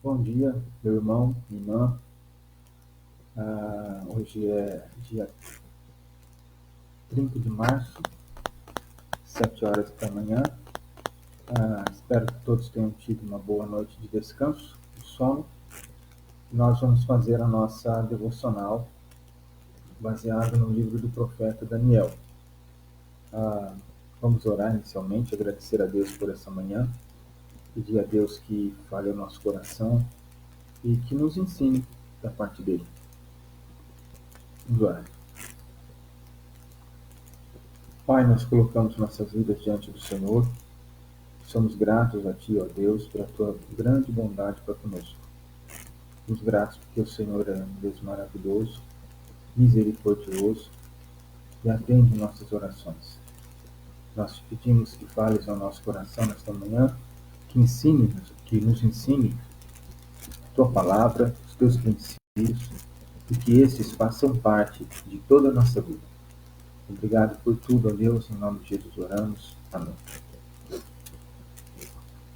Bom dia, meu irmão, minha irmã. Hoje é dia 30 de março, 7 horas da manhã. Espero que todos tenham tido uma boa noite de descanso, de sono. Nós vamos fazer a nossa devocional baseada no livro do profeta Daniel. Vamos orar inicialmente, agradecer a Deus por essa manhã, pedir a Deus que fale ao nosso coração e que nos ensine da parte dele. Vamos orar. Pai, nós colocamos nossas vidas diante do Senhor. Somos gratos a Ti, ó Deus, pela Tua grande bondade para conosco. Somos gratos porque o Senhor é um Deus maravilhoso, misericordioso e atende nossas orações. Nós te pedimos que fales ao nosso coração nesta manhã, que nos ensine a Tua palavra, os Teus princípios, e que esses façam parte de toda a nossa vida. Obrigado por tudo, ó Deus, em nome de Jesus oramos. Amém.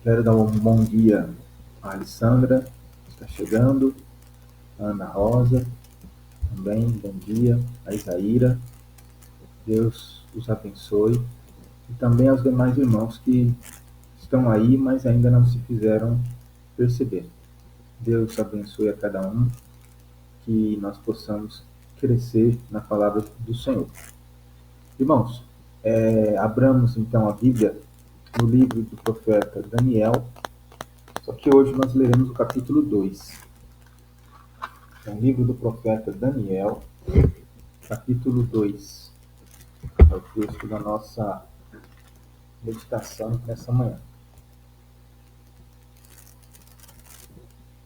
Quero dar um bom dia à Alessandra, que está chegando, a Ana Rosa, também, bom dia, a Isaíra, Deus os abençoe, e também aos demais irmãos que estão aí, mas ainda não se fizeram perceber. Deus abençoe a cada um, que nós possamos crescer na palavra do Senhor. Irmãos, abramos então a Bíblia no livro do profeta Daniel, só que hoje nós leremos o capítulo 2. É o livro do profeta Daniel, capítulo 2. É o texto da nossa meditação nessa manhã.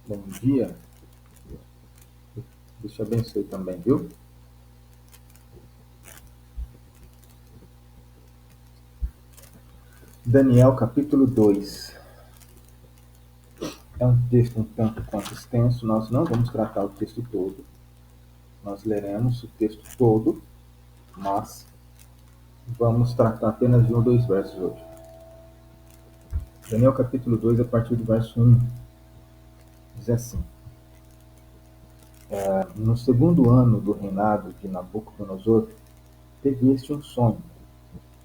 Bom dia. Deus te abençoe também, viu? Daniel, capítulo 2. É um texto um tanto quanto extenso. Nós não vamos tratar o texto todo. Nós leremos o texto todo, mas vamos tratar apenas de 1 ou 2 versos hoje. Daniel, capítulo 2, a partir do verso 1. Diz assim: No segundo ano do reinado de Nabucodonosor, teve este um sonho.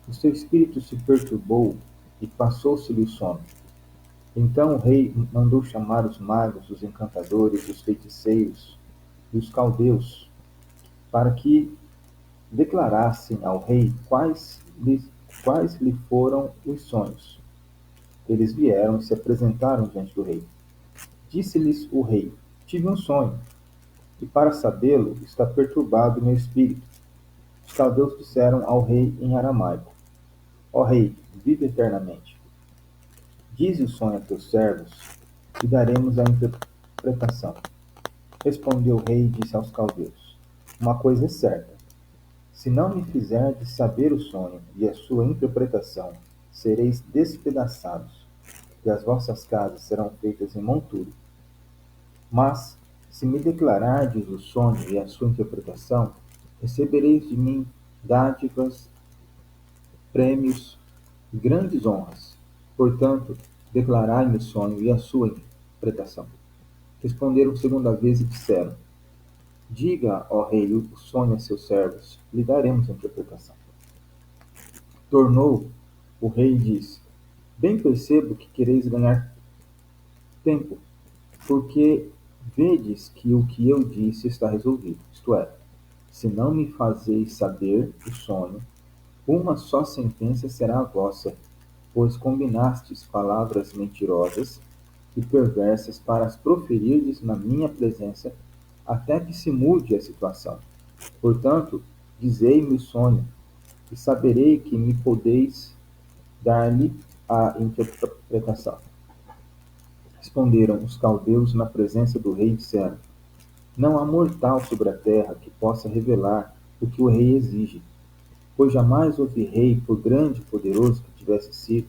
O seu espírito se perturbou e passou-se-lhe o sono. Então o rei mandou chamar os magos, os encantadores, os feiticeiros e os caldeus, para que declarassem ao rei quais lhe foram os sonhos. Eles vieram e se apresentaram diante do rei. Disse-lhes o rei: Tive um sonho, e para sabê-lo está perturbado meu espírito. Os caldeus disseram ao rei em aramaico: Ó rei, vive eternamente. Dize o sonho a teus servos, e daremos a interpretação. Respondeu o rei e disse aos caldeus: Uma coisa é certa. Se não me fizerdes saber o sonho e a sua interpretação, sereis despedaçados, e as vossas casas serão feitas em monturo. Mas, se me declarardes o sonho e a sua interpretação, recebereis de mim dádivas, prêmios e grandes honras. Portanto, declarai-me o sonho e a sua interpretação. Responderam segunda vez e disseram: Diga, ó rei, o sonho a seus servos, lhe daremos a interpretação. Tornou o rei e disse: Bem percebo que quereis ganhar tempo, porque vedes que o que eu disse está resolvido. Isto é, se não me fazeis saber o sonho, uma só sentença será a vossa, pois combinastes palavras mentirosas e perversas para as proferirdes na minha presença, até que se mude a situação. Portanto, dizei-me o sonho, e saberei que me podeis dar-lhe a interpretação. Responderam os caldeus na presença do rei e disseram: Não há mortal sobre a terra que possa revelar o que o rei exige, pois jamais houve rei, por grande e poderoso que tivesse sido,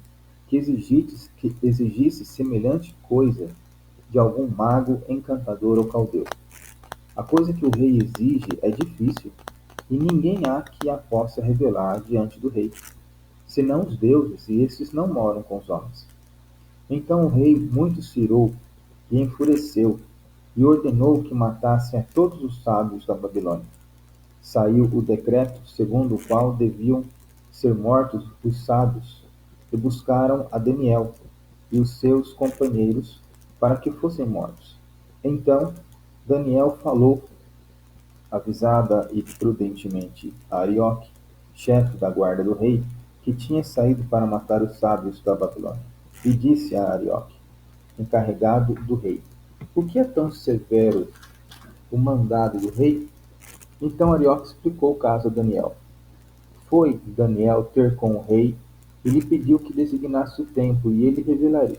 que exigisse semelhante coisa de algum mago, encantador ou caldeu. A coisa que o rei exige é difícil, e ninguém há que a possa revelar diante do rei, senão os deuses, e estes não moram com os homens. Então o rei muito se irou e enfureceu, e ordenou que matassem a todos os sábios da Babilônia. Saiu o decreto segundo o qual deviam ser mortos os sábios, e buscaram a Daniel e os seus companheiros para que fossem mortos. Então Daniel falou avisada e prudentemente a Arioque, chefe da guarda do rei, que tinha saído para matar os sábios da Babilônia. E disse a Arioque, encarregado do rei: por que é tão severo o mandado do rei? Então Arioque explicou o caso a Daniel. Foi Daniel ter com o rei e lhe pediu que designasse o tempo, e ele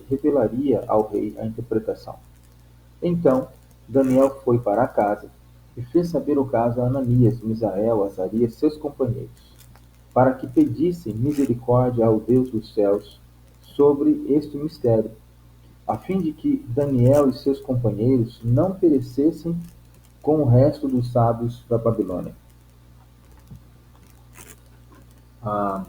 revelaria ao rei a interpretação. Então Daniel foi para casa e fez saber o caso a Ananias, Misael, Azarias, seus companheiros, para que pedissem misericórdia ao Deus dos céus sobre este mistério, a fim de que Daniel e seus companheiros não perecessem com o resto dos sábios da Babilônia. Ah,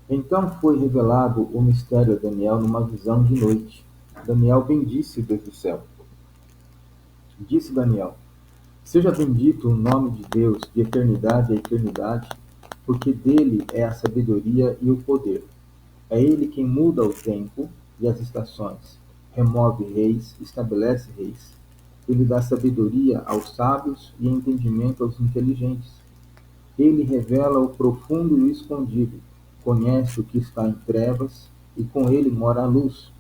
então foi revelado o mistério a Daniel numa visão de noite. Daniel bendisse o Deus do céu. Disse Daniel: seja bendito o nome de Deus de eternidade a eternidade, porque dele é a sabedoria e o poder. É ele quem muda o tempo e as estações, remove reis, estabelece reis. Ele dá sabedoria aos sábios e entendimento aos inteligentes. Ele revela o profundo e o escondido, conhece o que está em trevas, e com ele mora a luz.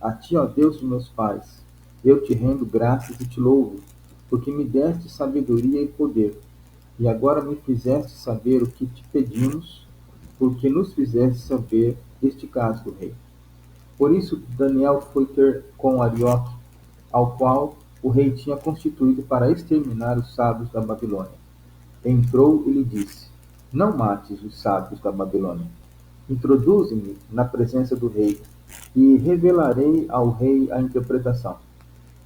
A ti, ó Deus de meus pais, eu te rendo graças e te louvo, porque me deste sabedoria e poder, e agora me fizeste saber o que te pedimos, porque nos fizeste saber este caso do rei. Por isso Daniel foi ter com Arioque, ao qual o rei tinha constituído para exterminar os sábios da Babilônia. Entrou e lhe disse: não mates os sábios da Babilônia. Introduze-me na presença do rei, e revelarei ao rei a interpretação.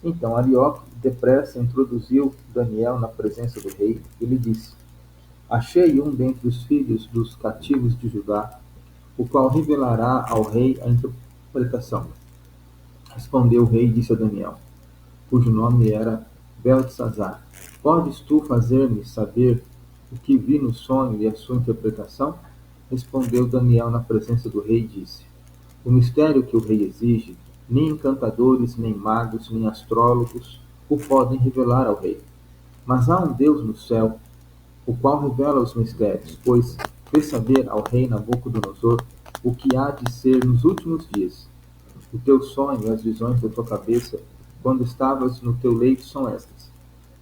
Então Arioque depressa introduziu Daniel na presença do rei e lhe disse: achei um dentre os filhos dos cativos de Judá, o qual revelará ao rei a interpretação. Respondeu o rei e disse a Daniel, cujo nome era Beltesazar: podes tu fazer-me saber o que vi no sonho e a sua interpretação? Respondeu Daniel na presença do rei e disse: o mistério que o rei exige, nem encantadores, nem magos, nem astrólogos o podem revelar ao rei. Mas há um Deus no céu, o qual revela os mistérios, pois fez saber ao rei Nabucodonosor o que há de ser nos últimos dias. O teu sonho e as visões da tua cabeça, quando estavas no teu leito, são estas.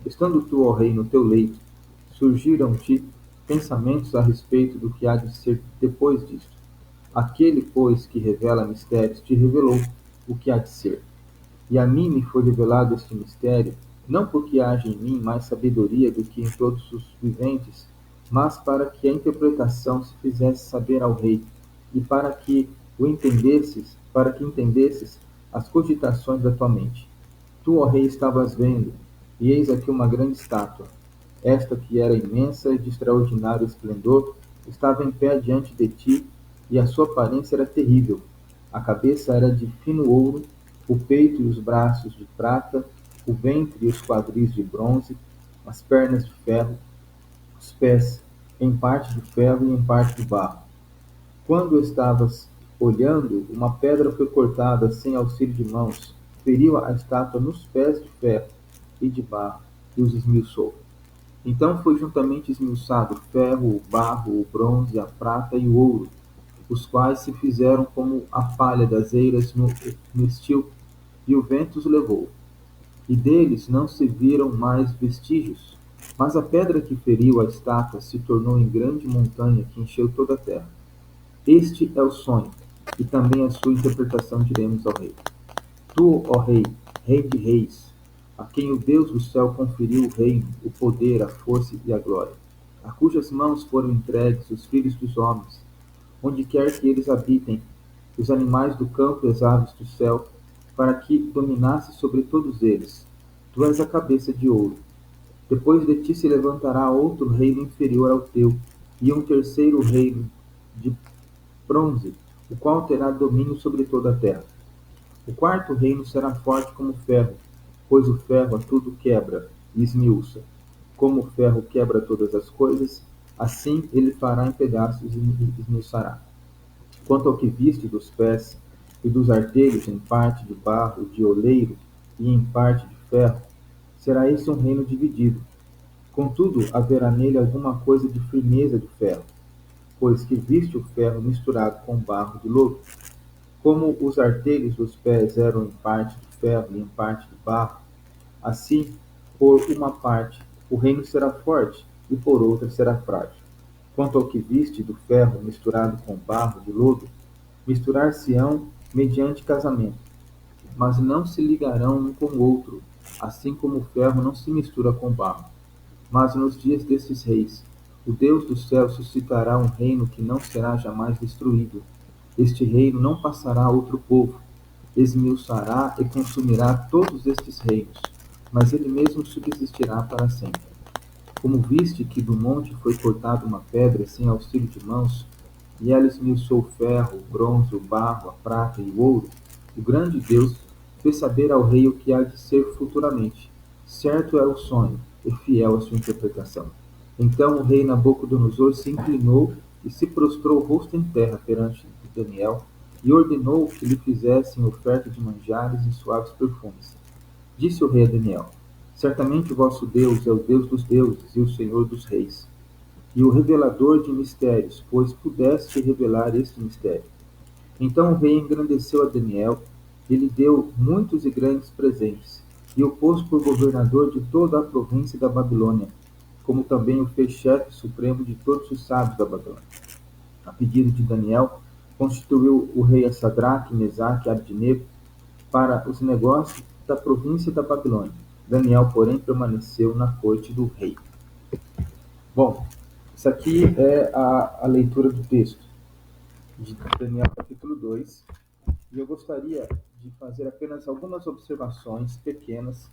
Estando tu, ó rei, no teu leito, surgiram-te pensamentos a respeito do que há de ser depois disto. Aquele, pois, que revela mistérios, te revelou o que há de ser. E a mim me foi revelado este mistério, não porque haja em mim mais sabedoria do que em todos os viventes, mas para que a interpretação se fizesse saber ao rei, e para que entendesses as cogitações da tua mente. Tu, ó rei, estavas vendo, e eis aqui uma grande estátua. Esta, que era imensa e de extraordinário esplendor, estava em pé diante de ti, e a sua aparência era terrível. A cabeça era de fino ouro, o peito e os braços de prata, o ventre e os quadris de bronze, as pernas de ferro, os pés em parte de ferro e em parte de barro. Quando estavas olhando, uma pedra foi cortada sem auxílio de mãos, feriu a estátua nos pés de ferro e de barro, e os esmiuçou. Então foi juntamente esmiuçado o ferro, o barro, o bronze, a prata e o ouro, os quais se fizeram como a palha das eiras no estio, e o vento os levou. E deles não se viram mais vestígios. Mas a pedra que feriu a estátua se tornou em grande montanha que encheu toda a terra. Este é o sonho, e também a sua interpretação diremos ao rei. Tu, ó rei, rei de reis, a quem o Deus do céu conferiu o reino, o poder, a força e a glória, a cujas mãos foram entregues os filhos dos homens, onde quer que eles habitem, os animais do campo e as aves do céu, para que dominasse sobre todos eles. Tu és a cabeça de ouro. Depois de ti se levantará outro reino inferior ao teu, e um terceiro reino de bronze, o qual terá domínio sobre toda a terra. O quarto reino será forte como ferro, pois o ferro a tudo quebra e esmiuça. Como o ferro quebra todas as coisas, assim ele fará em pedaços e esmiuçará. Quanto ao que viste dos pés e dos artelhos em parte de barro de oleiro e em parte de ferro, será esse um reino dividido. Contudo, haverá nele alguma coisa de firmeza de ferro, pois que viste o ferro misturado com barro de lodo. Como os artelhos dos pés eram em parte de ferro e em parte de barro, assim, por uma parte, o reino será forte, e por outra será frágil. Quanto ao que viste do ferro misturado com barro de lodo, misturar-se-ão mediante casamento, mas não se ligarão um com o outro, assim como o ferro não se mistura com barro. Mas nos dias destes reis, o Deus do céu suscitará um reino que não será jamais destruído. Este reino não passará a outro povo, esmiuçará e consumirá todos estes reinos, mas ele mesmo subsistirá para sempre. Como viste que do monte foi cortada uma pedra sem auxílio de mãos, e ela esmiuçou o ferro, o bronze, o barro, a prata e o ouro, o grande Deus fez saber ao rei o que há de ser futuramente. Certo era o sonho, e fiel a sua interpretação. Então o rei Nabucodonosor se inclinou e se prostrou o rosto em terra perante Daniel, e ordenou que lhe fizessem oferta de manjares e suaves perfumes. Disse o rei a Daniel: Certamente o vosso Deus é o Deus dos deuses e o Senhor dos reis, e o revelador de mistérios, pois pudeste revelar este mistério. Então o rei engrandeceu a Daniel e lhe deu muitos e grandes presentes, e o pôs por governador de toda a província da Babilônia, como também o fez chefe supremo de todos os sábios da Babilônia. A pedido de Daniel, constituiu o rei a Sadraque, Mesaque e Abdinego para os negócios da província da Babilônia. Daniel, porém, permaneceu na corte do rei. Bom, isso aqui é a leitura do texto de Daniel capítulo 2, e eu gostaria de fazer apenas algumas observações pequenas.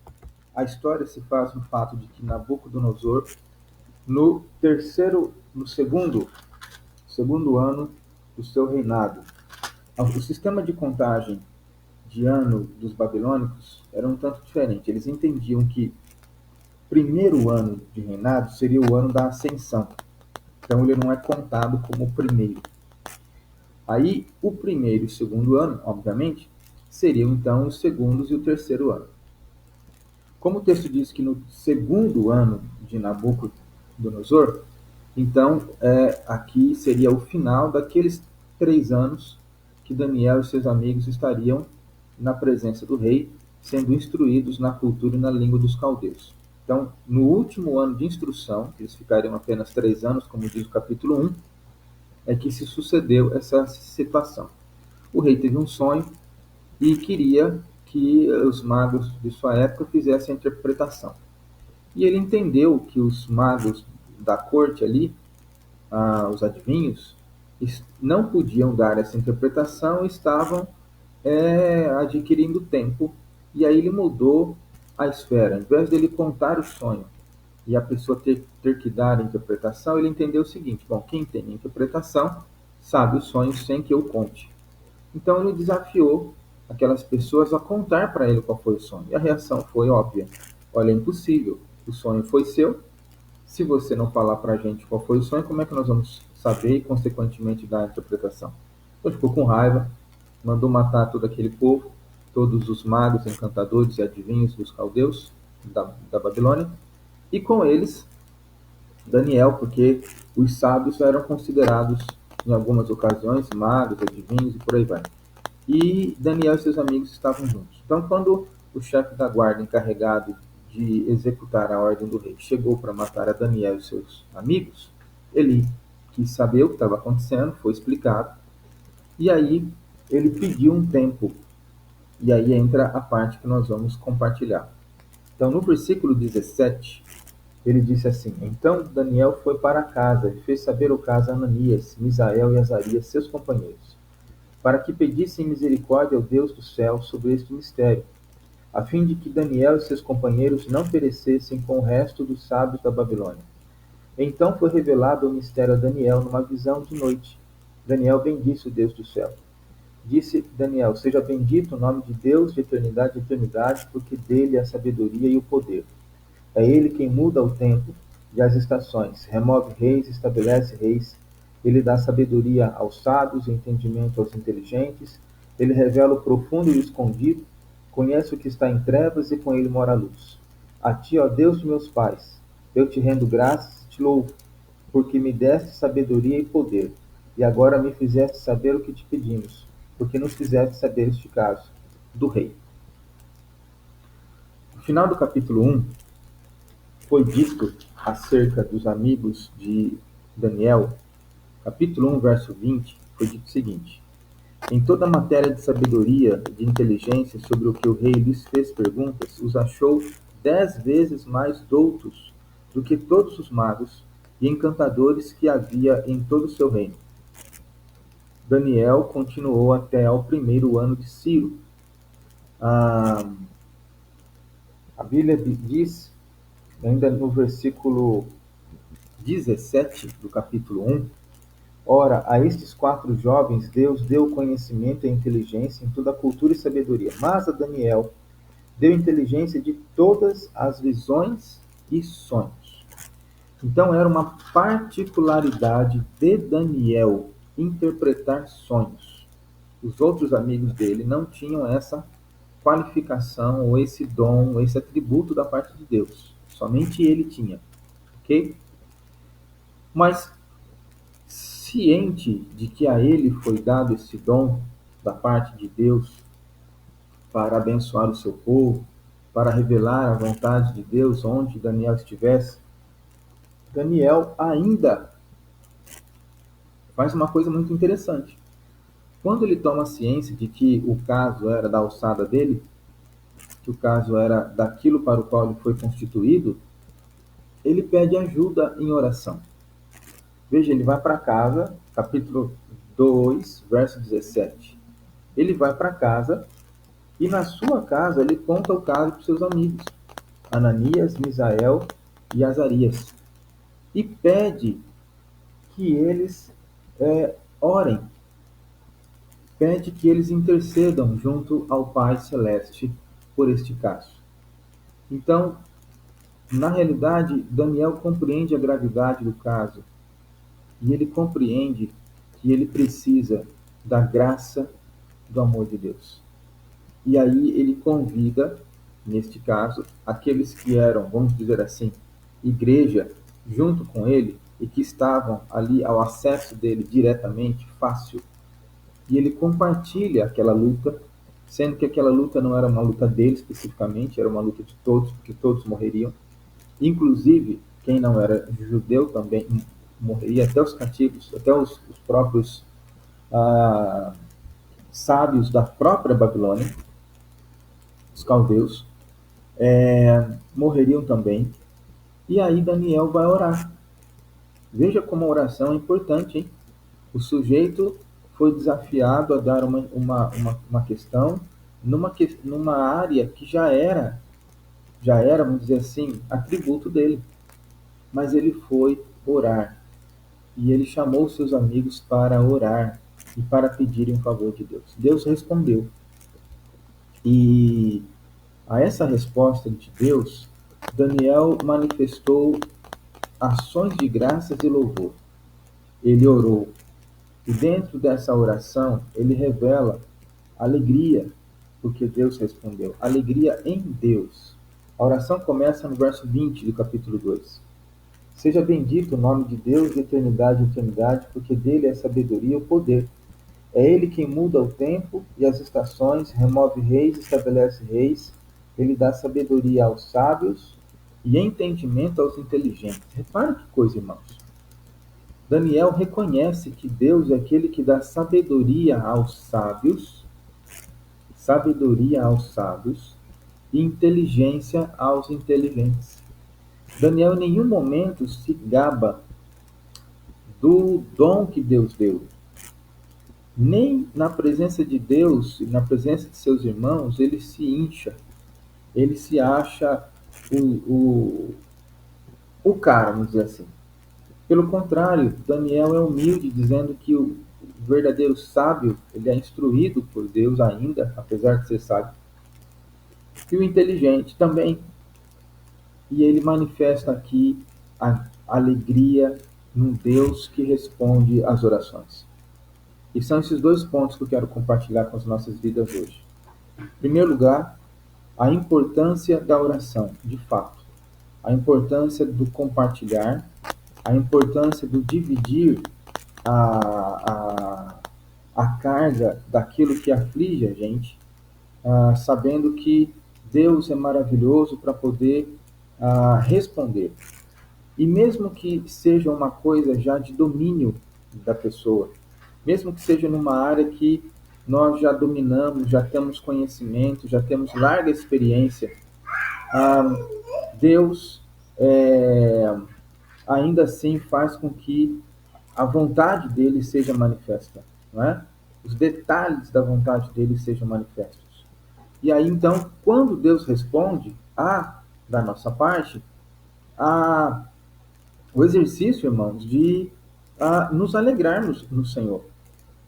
A história se faz no fato de que Nabucodonosor, no segundo ano do seu reinado, o sistema de contagem de ano dos babilônicos era um tanto diferente. Eles entendiam que o primeiro ano de reinado seria o ano da ascensão. Então ele não é contado como o primeiro. Aí o primeiro e o segundo ano, obviamente, seriam então os segundos e o terceiro ano. Como o texto diz que no segundo ano de Nabucodonosor, então aqui seria o final daqueles 3 anos que Daniel e seus amigos estariam na presença do rei, sendo instruídos na cultura e na língua dos caldeus. Então, no último ano de instrução, eles ficariam apenas 3 anos, como diz o capítulo 1, é que se sucedeu essa situação. O rei teve um sonho e queria que os magos de sua época fizessem a interpretação. E ele entendeu que os magos da corte ali, os adivinhos, não podiam dar essa interpretação e estavam adquirindo tempo. E aí ele mudou a esfera. Ao invés de ele contar o sonho e a pessoa ter que dar a interpretação, ele entendeu o seguinte: bom, quem tem a interpretação sabe o sonho sem que eu conte. Então ele desafiou aquelas pessoas a contar para ele qual foi o sonho. E a reação foi óbvia: olha, é impossível, o sonho foi seu. Se você não falar para a gente qual foi o sonho, como é que nós vamos saber e, consequentemente, dar a interpretação? Então ficou com raiva, mandou matar todo aquele povo, todos os magos, encantadores e adivinhos dos caldeus da Babilônia, e com eles Daniel, porque os sábios eram considerados, em algumas ocasiões, magos, adivinhos e por aí vai. E Daniel e seus amigos estavam juntos. Então, quando o chefe da guarda encarregado de executar a ordem do rei chegou para matar a Daniel e seus amigos, ele quis saber o que estava acontecendo, foi explicado, e aí ele pediu um tempo. E aí entra a parte que nós vamos compartilhar. Então, no versículo 17, ele disse assim: Então Daniel foi para casa e fez saber o caso a Ananias, Misael e Azarias, seus companheiros, para que pedissem misericórdia ao Deus do céu sobre este mistério, a fim de que Daniel e seus companheiros não perecessem com o resto dos sábios da Babilônia. Então foi revelado o mistério a Daniel numa visão de noite. Daniel bendisse o Deus do céu. Disse Daniel: seja bendito o nome de Deus de eternidade a eternidade, porque dele é a sabedoria e o poder. É ele quem muda o tempo e as estações, remove reis, estabelece reis. Ele dá sabedoria aos sábios e entendimento aos inteligentes. Ele revela o profundo e o escondido, conhece o que está em trevas e com ele mora a luz. A ti, ó Deus de meus pais, eu te rendo graças e te louvo, porque me deste sabedoria e poder, e agora me fizeste saber o que te pedimos, porque nos fizeste saber este caso do rei. No final do capítulo 1, foi dito acerca dos amigos de Daniel, capítulo 1, verso 20, foi dito o seguinte: em toda a matéria de sabedoria e de inteligência sobre o que o rei lhes fez perguntas, os achou 10 vezes mais doutos do que todos os magos e encantadores que havia em todo o seu reino. Daniel continuou até ao primeiro ano de Ciro. A Bíblia diz, ainda no versículo 17 do capítulo 1, ora, a estes 4 jovens Deus deu conhecimento e inteligência em toda a cultura e sabedoria, mas a Daniel deu inteligência de todas as visões e sonhos. Então era uma particularidade de Daniel interpretar sonhos. Os outros amigos dele não tinham essa qualificação, ou esse dom, ou esse atributo da parte de Deus. Somente ele tinha, ok? Mas, ciente de que a ele foi dado esse dom da parte de Deus para abençoar o seu povo, para revelar a vontade de Deus onde Daniel estivesse, Daniel ainda faz uma coisa muito interessante. Quando ele toma ciência de que o caso era da alçada dele, que o caso era daquilo para o qual ele foi constituído, ele pede ajuda em oração. Veja, ele vai para casa, capítulo 2, verso 17. Ele vai para casa e na sua casa ele conta o caso para os seus amigos, Ananias, Misael e Azarias, e pede que eles orem, pede que eles intercedam junto ao Pai Celeste por este caso. Então, na realidade, Daniel compreende a gravidade do caso e ele compreende que ele precisa da graça do amor de Deus. E aí ele convida, neste caso, aqueles que eram, vamos dizer assim, igreja junto com ele e que estavam ali ao acesso dele diretamente, fácil. E ele compartilha aquela luta, sendo que aquela luta não era uma luta dele especificamente, era uma luta de todos, porque todos morreriam. Inclusive, quem não era judeu também morreria, até os cativos, até os próprios sábios da própria Babilônia, os caldeus, morreriam também. E aí Daniel vai orar. Veja como a oração é importante, hein? O sujeito foi desafiado a dar uma questão numa área que já era, vamos dizer assim, atributo dele. Mas ele foi orar. E ele chamou seus amigos para orar e para pedirem um favor de Deus. Deus respondeu. E a essa resposta de Deus, Daniel manifestou ações de graças e louvor. Ele orou. E dentro dessa oração, ele revela alegria, porque Deus respondeu. Alegria em Deus. A oração começa no verso 20 do capítulo 2. Seja bendito o nome de Deus de eternidade em eternidade, porque dele é a sabedoria e o poder. É ele quem muda o tempo e as estações, remove reis, estabelece reis. Ele dá sabedoria aos sábios e entendimento aos inteligentes. Repara que coisa, irmãos. Daniel reconhece que Deus é aquele que dá sabedoria aos sábios e inteligência aos inteligentes. Daniel em nenhum momento se gaba do dom que Deus deu. Nem na presença de Deus, na presença de seus irmãos, ele se incha. Ele se acha o cara, vamos dizer assim. Pelo contrário, Daniel é humilde, dizendo que o verdadeiro sábio, ele é instruído por Deus ainda, apesar de ser sábio. E o inteligente também. E ele manifesta aqui a alegria num Deus que responde às orações. E são esses dois pontos que eu quero compartilhar com as nossas vidas hoje. Em primeiro lugar, a importância da oração, de fato. A importância do compartilhar, a importância do dividir a, a carga daquilo que aflige a gente, sabendo que Deus é maravilhoso para poder responder. E mesmo que seja uma coisa já de domínio da pessoa, mesmo que seja numa área que nós já dominamos, já temos conhecimento, já temos larga experiência, Deus ainda assim faz com que a vontade dele seja manifesta, não é? Os detalhes da vontade dele sejam manifestos. E aí então, quando Deus responde, da nossa parte, o exercício, irmãos, de nos alegrarmos no Senhor.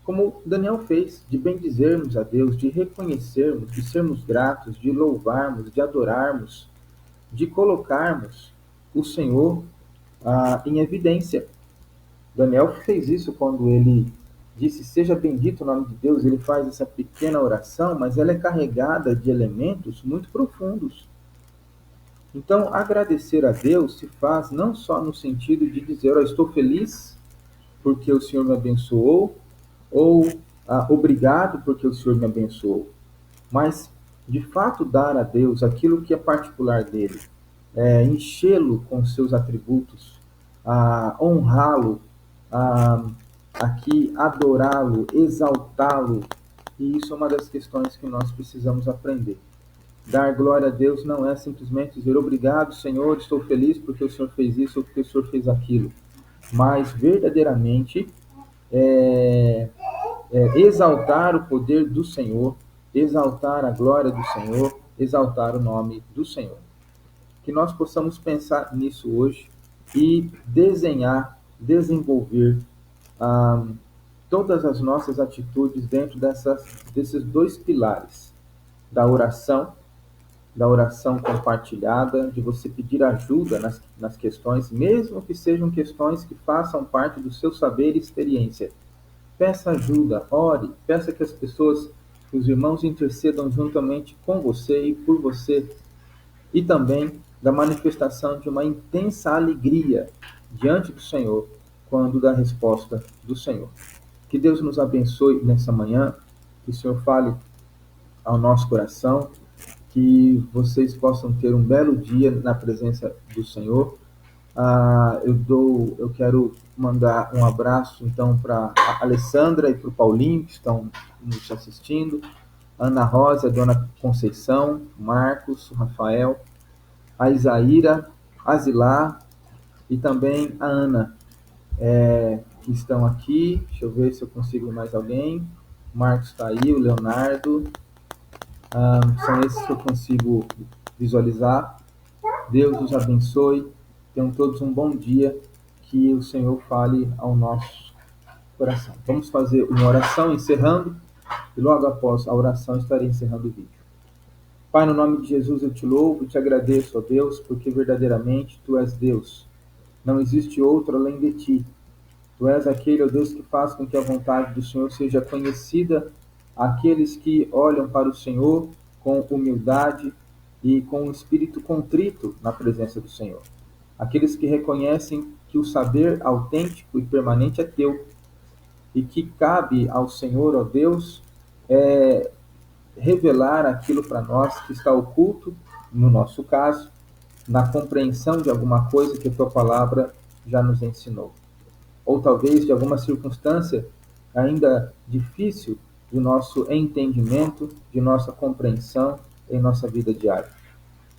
Como Daniel fez, de bendizermos a Deus, de reconhecermos, de sermos gratos, de louvarmos, de adorarmos, de colocarmos o Senhor em evidência. Daniel fez isso quando ele disse, seja bendito o nome de Deus. Ele faz essa pequena oração, mas ela é carregada de elementos muito profundos. Então, agradecer a Deus se faz não só no sentido de dizer, estou feliz porque o Senhor me abençoou, ou obrigado porque o Senhor me abençoou, mas de fato dar a Deus aquilo que é particular dele, enchê-lo com seus atributos, honrá-lo, aqui adorá-lo, exaltá-lo, e isso é uma das questões que nós precisamos aprender. Dar glória a Deus não é simplesmente dizer obrigado, Senhor, estou feliz porque o Senhor fez isso ou porque o Senhor fez aquilo, mas verdadeiramente exaltar o poder do Senhor, exaltar a glória do Senhor, exaltar o nome do Senhor. Que nós possamos pensar nisso hoje e desenhar, desenvolver todas as nossas atitudes dentro desses dois pilares, da oração compartilhada, de você pedir ajuda nas questões, mesmo que sejam questões que façam parte do seu saber e experiência. Peça ajuda, ore, peça que as pessoas, que os irmãos intercedam juntamente com você e por você. E também da manifestação de uma intensa alegria diante do Senhor, quando da resposta do Senhor. Que Deus nos abençoe nessa manhã, que o Senhor fale ao nosso coração, que vocês possam ter um belo dia na presença do Senhor. Eu quero mandar um abraço então para a Alessandra e para o Paulinho, que estão nos assistindo, Ana Rosa, a Dona Conceição, Marcos, Rafael, a Isaíra, a Zilá e também a Ana, que estão aqui. Deixa eu ver se eu consigo mais alguém. O Marcos está aí, o Leonardo. São esses que eu consigo visualizar. Deus os abençoe. Tenham todos um bom dia. Que o Senhor fale ao nosso coração. Vamos fazer uma oração encerrando. E logo após a oração estarei encerrando o vídeo. Pai, no nome de Jesus eu te louvo e te agradeço, ó Deus, porque verdadeiramente Tu és Deus. Não existe outro além de Ti. Tu és aquele, ó Deus, que faz com que a vontade do Senhor seja conhecida àqueles que olham para o Senhor com humildade e com um espírito contrito na presença do Senhor. Aqueles que reconhecem que o saber autêntico e permanente é Teu e que cabe ao Senhor, ó Deus, revelar aquilo para nós que está oculto, no nosso caso, na compreensão de alguma coisa que a Tua palavra já nos ensinou. Ou talvez de alguma circunstância ainda difícil de nosso entendimento, de nossa compreensão em nossa vida diária.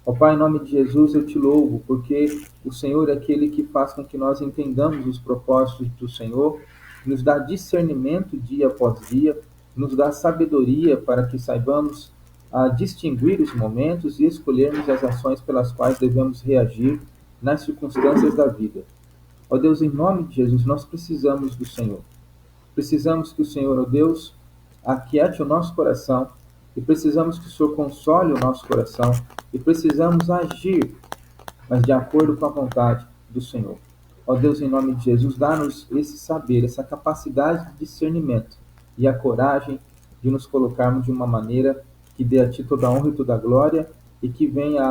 Ó Pai, em nome de Jesus eu te louvo, porque o Senhor é aquele que faz com que nós entendamos os propósitos do Senhor, nos dá discernimento dia após dia, nos dá sabedoria para que saibamos distinguir os momentos e escolhermos as ações pelas quais devemos reagir nas circunstâncias da vida. Ó Deus, em nome de Jesus, nós precisamos do Senhor. Precisamos que o Senhor, ó Deus, aquiete o nosso coração, e precisamos que o Senhor console o nosso coração, e precisamos agir, mas de acordo com a vontade do Senhor. Ó Deus, em nome de Jesus, dá-nos esse saber, essa capacidade de discernimento e a coragem de nos colocarmos de uma maneira que dê a Ti toda a honra e toda a glória e que venha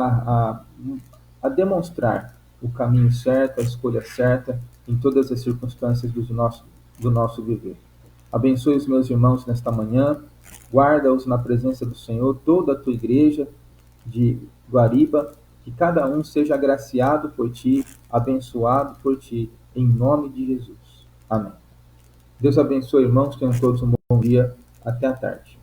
a demonstrar o caminho certo, a escolha certa em todas as circunstâncias do nosso viver. Abençoe os meus irmãos nesta manhã, guarda-os na presença do Senhor, toda a Tua igreja de Guariba, que cada um seja agraciado por Ti, abençoado por Ti, em nome de Jesus. Amém. Deus abençoe, irmãos, tenham todos um bom dia, até a tarde.